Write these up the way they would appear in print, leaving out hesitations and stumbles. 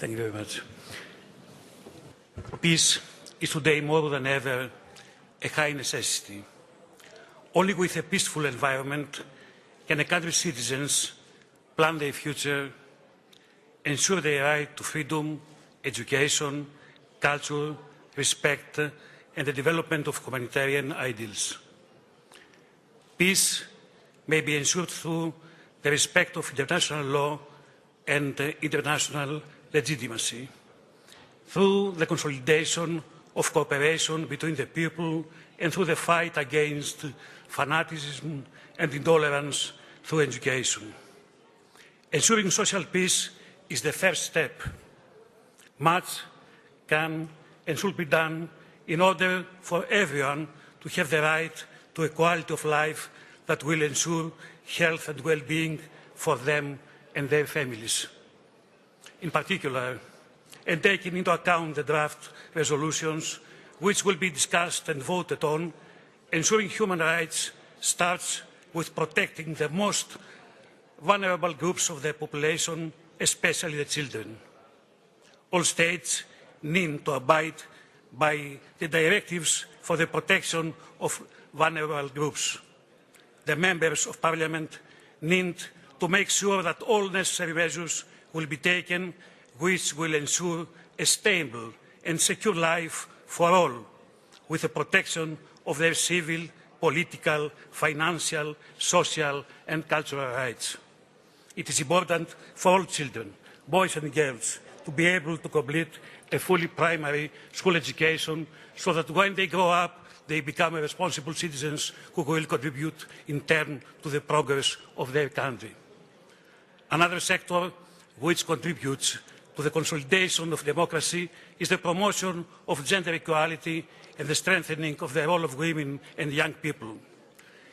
Thank you very much. Peace is today more than ever a high necessity. Only with a peaceful environment can a country's citizens plan their future, ensure their right to freedom, education, culture, respect, and the development of humanitarian ideals. Peace may be ensured through the respect of international law and international legitimacy, through the consolidation of cooperation between the people and through the fight against fanaticism and intolerance through education. Ensuring social peace is the first step. Much can and should be done in order for everyone to have the right to a quality of life that will ensure health and well-being for them and their families. In particular, and taking into account the draft resolutions which will be discussed and voted on, ensuring human rights starts with protecting the most vulnerable groups of the population, especially the children. All states need to abide by the directives for the protection of vulnerable groups. The members of Parliament need to make sure that all necessary measures will be taken which will ensure a stable and secure life for all, with the protection of their civil, political, financial, social and cultural rights. It is important for all children, boys and girls, to be able to complete a fully primary school education so that when they grow up, they become responsible citizens who will contribute in turn to the progress of their country. Another sector which contributes to the consolidation of democracy is the promotion of gender equality and the strengthening of the role of women and young people.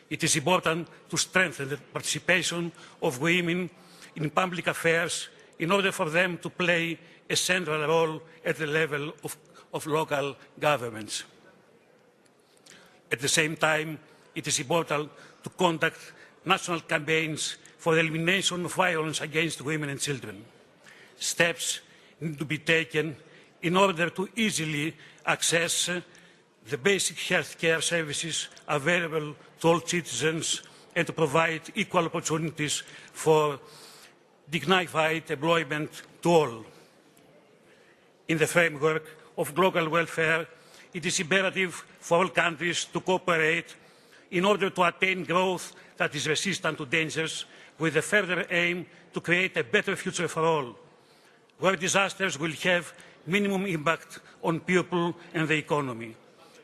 It is important to strengthen the participation of women in public affairs in order for them to play a central role at the level of local governments. At the same time, it is important to conduct national campaigns for the elimination of violence against women and children. Steps need to be taken in order to easily access the basic health care services available to all citizens and to provide equal opportunities for dignified employment to all. In the framework of global welfare, it is imperative for all countries to cooperate in order to attain growth that is resistant to dangers, with the further aim to create a better future for all, where disasters will have minimum impact on people and the economy,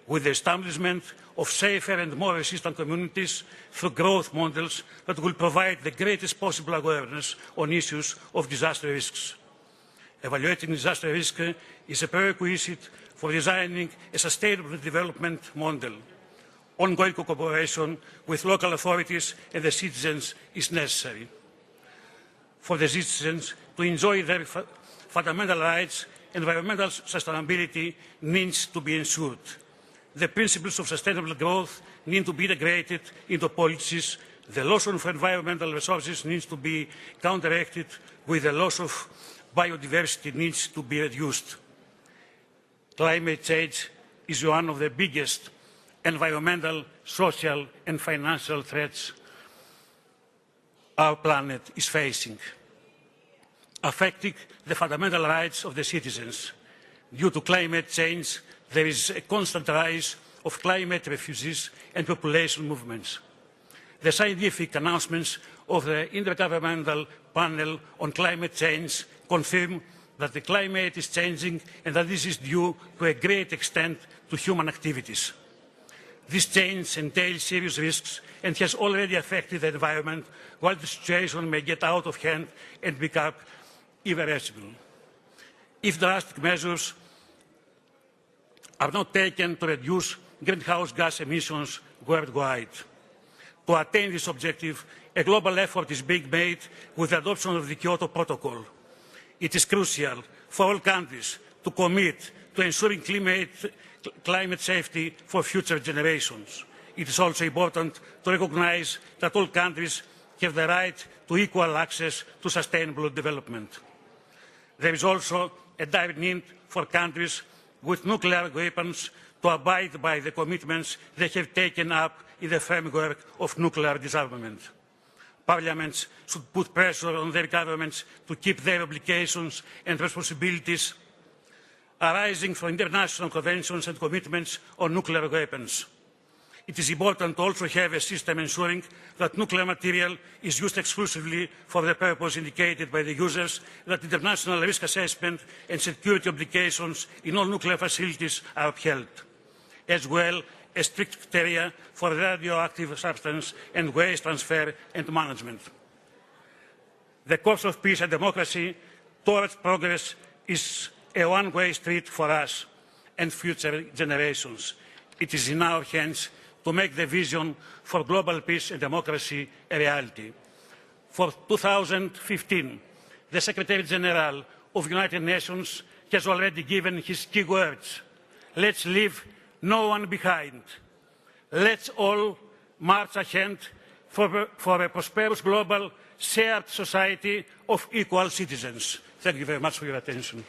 with the establishment of safer and more resistant communities through growth models that will provide the greatest possible awareness on issues of disaster risks. Evaluating disaster risk is a prerequisite for designing a sustainable development model. Ongoing cooperation with local authorities and the citizens is necessary. For the citizens to enjoy their fundamental rights, environmental sustainability needs to be ensured. The principles of sustainable growth need to be integrated into policies. The loss of environmental resources needs to be counteracted, with the loss of biodiversity needs to be reduced. Climate change is one of the biggest environmental, social and financial threats our planet is facing, affecting the fundamental rights of the citizens. Due to climate change, there is a constant rise of climate refugees and population movements. The scientific announcements of the Intergovernmental Panel on Climate Change confirm that the climate is changing and that this is due to a great extent to human activities. This change entails serious risks and has already affected the environment, while the situation may get out of hand and become irreversible. If drastic measures are not taken to reduce greenhouse gas emissions worldwide. To attain this objective, a global effort is being made with the adoption of the Kyoto Protocol. It is crucial for all countries to commit to ensuring climate safety for future generations. It is also important to recognise that all countries have the right to equal access to sustainable development. There is also a dire need for countries with nuclear weapons to abide by the commitments they have taken up in the framework of nuclear disarmament. Parliaments should put pressure on their governments to keep their obligations and responsibilities arising from international conventions and commitments on nuclear weapons. It is important to also have a system ensuring that nuclear material is used exclusively for the purpose indicated by the users, that international risk assessment and security obligations in all nuclear facilities are upheld, as well as strict criteria for radioactive substance and waste transfer and management. The course of peace and democracy towards progress is a one-way street for us and future generations. It is in our hands to make the vision for global peace and democracy a reality. For 2015, the Secretary General of the United Nations has already given his key words. Let's leave no one behind. Let's all march ahead for a prosperous global shared society of equal citizens. Thank you very much for your attention.